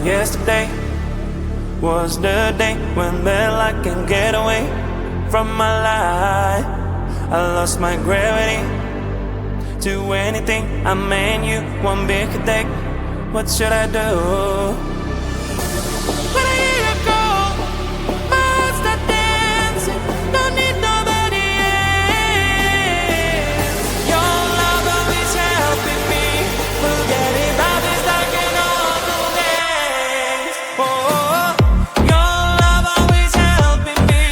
Yesterday was the day when I can get away from my life. I lost my gravity to anything. I mean you one big day. What should I do? When I hear you go, my heart start dancing. Don't need nobody else. Your love always helping me. Forget about this dark and awful days. Oh, your love always helping me.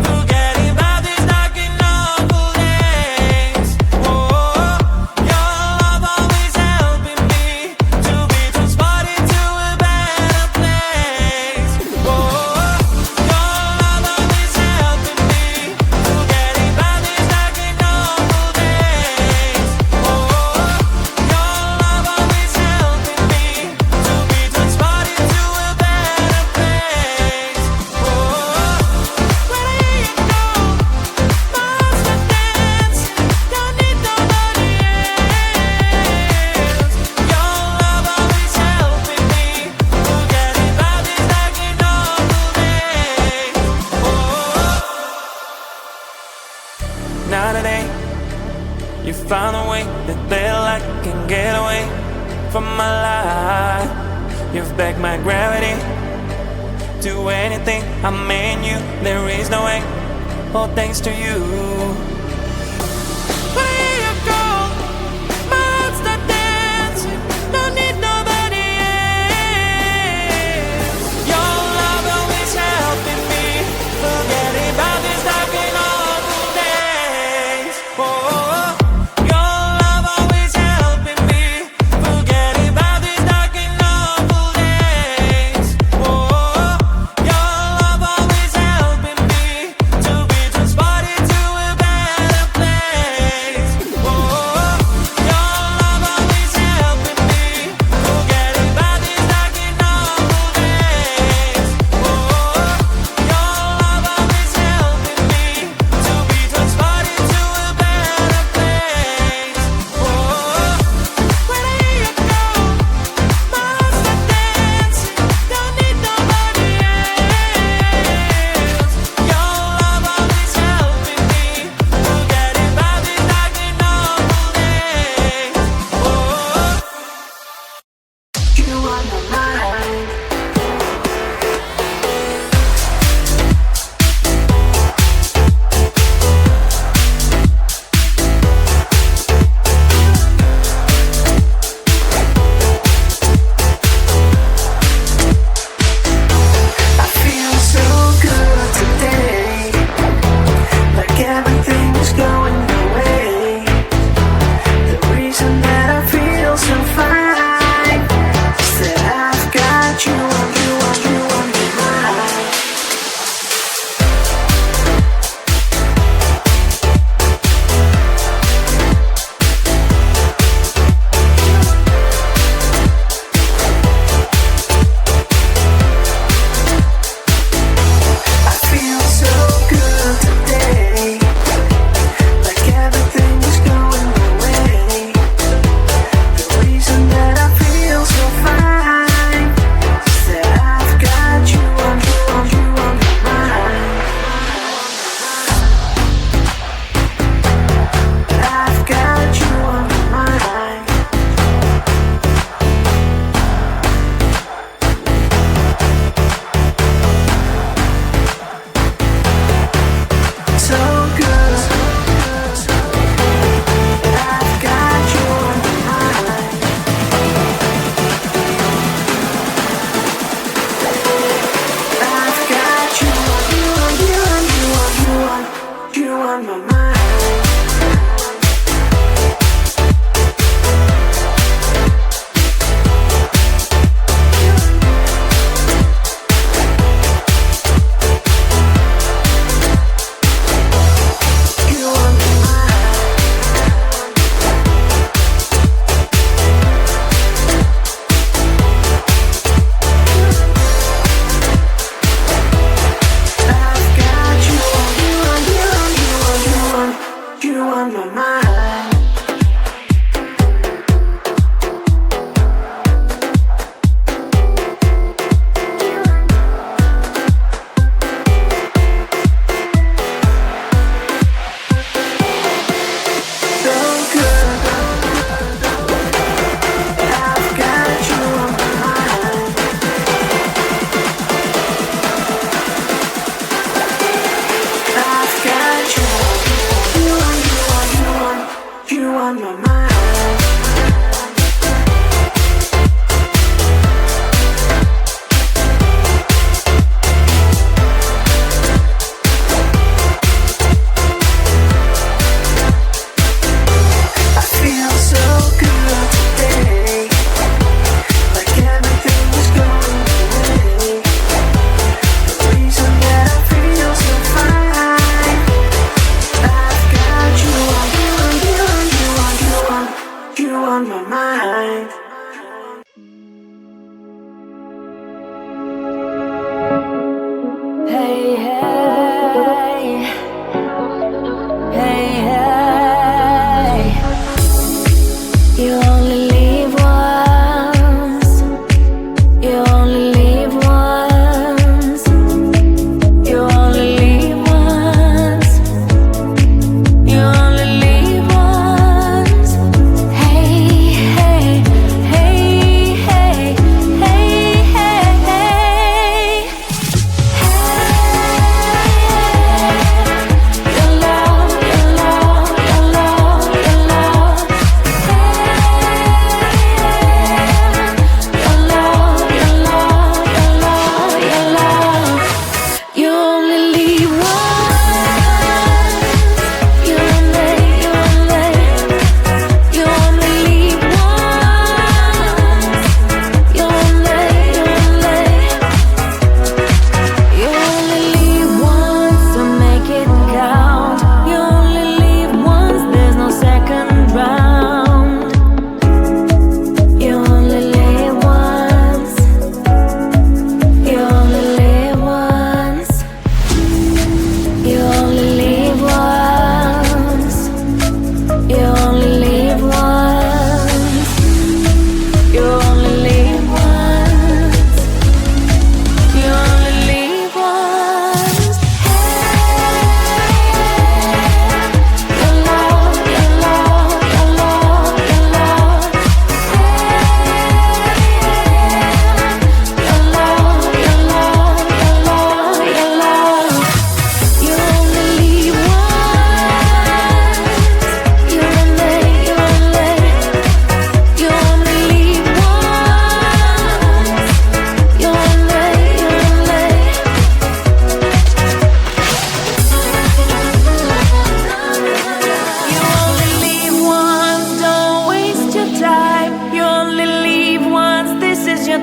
Forget about this dark and awful days. Oh, your love always helping me to be transported to a better place. Oh, your love always helping me. Forget about this dark and awful days. Oh, your love always helping me to be transported to a better place. Oh, when I hear you go, my heart starts dancing. Don't need nobody else. Your love always helping me. Forget about this dark and awful days. Oh, now today you found a way that I can get away from my life. You've begged my gravity to anything. I mean you, there is no way. All thanks to you. When I hear you go, my heart start dancing. Don't need nobody else. Your love always helping me. Forget about this dark and awful days. Oh, your love always helping me. Forget about this dark and awful days. Oh, your love always helping me to be transported to a better place. Oh, your love always helping me. Forget about this dark and awful days. Oh, your love always helping me to be transported to a better place. Oh, when I hear you go, my heart starts dancing. Don't need nobody else. Your love always helping me. Forget about this dark and awful days. Oh. You are my mind. I feel so good today, like everything's going my way. The reason that I feel so fine is that I've got you on, you on, you on my mind. I feel so good today, like everything's going my way. The reason that I feel so fine is on my mind.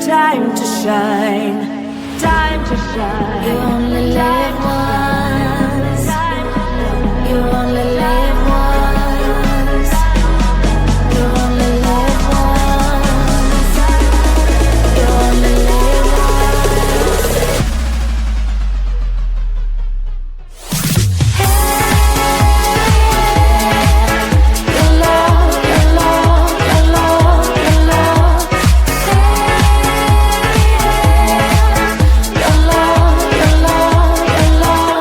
Time to shine, time to shine. You only live once. You only live once. You only live once. You only live once. Your love, your love, your love, your love. Your love, your love, your love.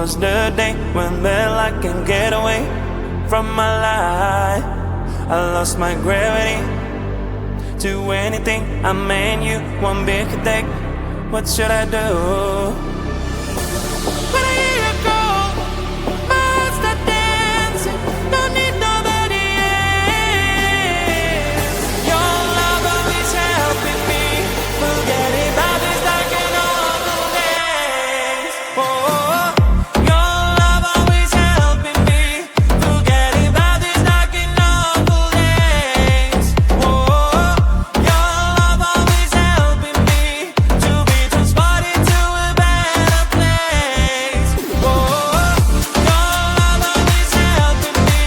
was the day when well I can get away from my life. I lost my gravity to anything. I mean you one big attack. What should I do? When I hear you go, my heart start dancing. Don't need nobody else. Your love always helping me. Forget about this dark and awful days. Oh, your love always helping me. Forget about this dark and awful days. Oh, your love always helping me to be transported to a better place. Oh, your love always helping me.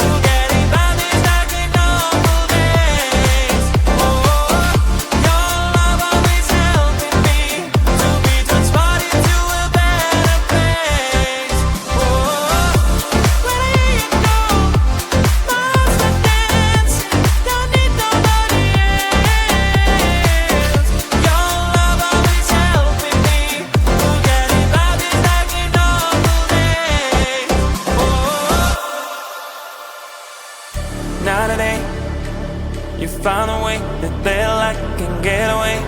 Forget about this dark and awful days. Oh, your love always helping me to be transported to a better place. Oh, when I hear you go, my heart start dancing. Don't need nobody else. Your love always helping me. Forget about this dark and awful days. Oh, now today you found a way that well I can get away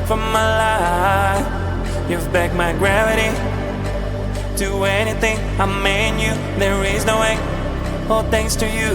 from my life. You've backed my gravity to anything. I mean you, there is no way. All thanks to you.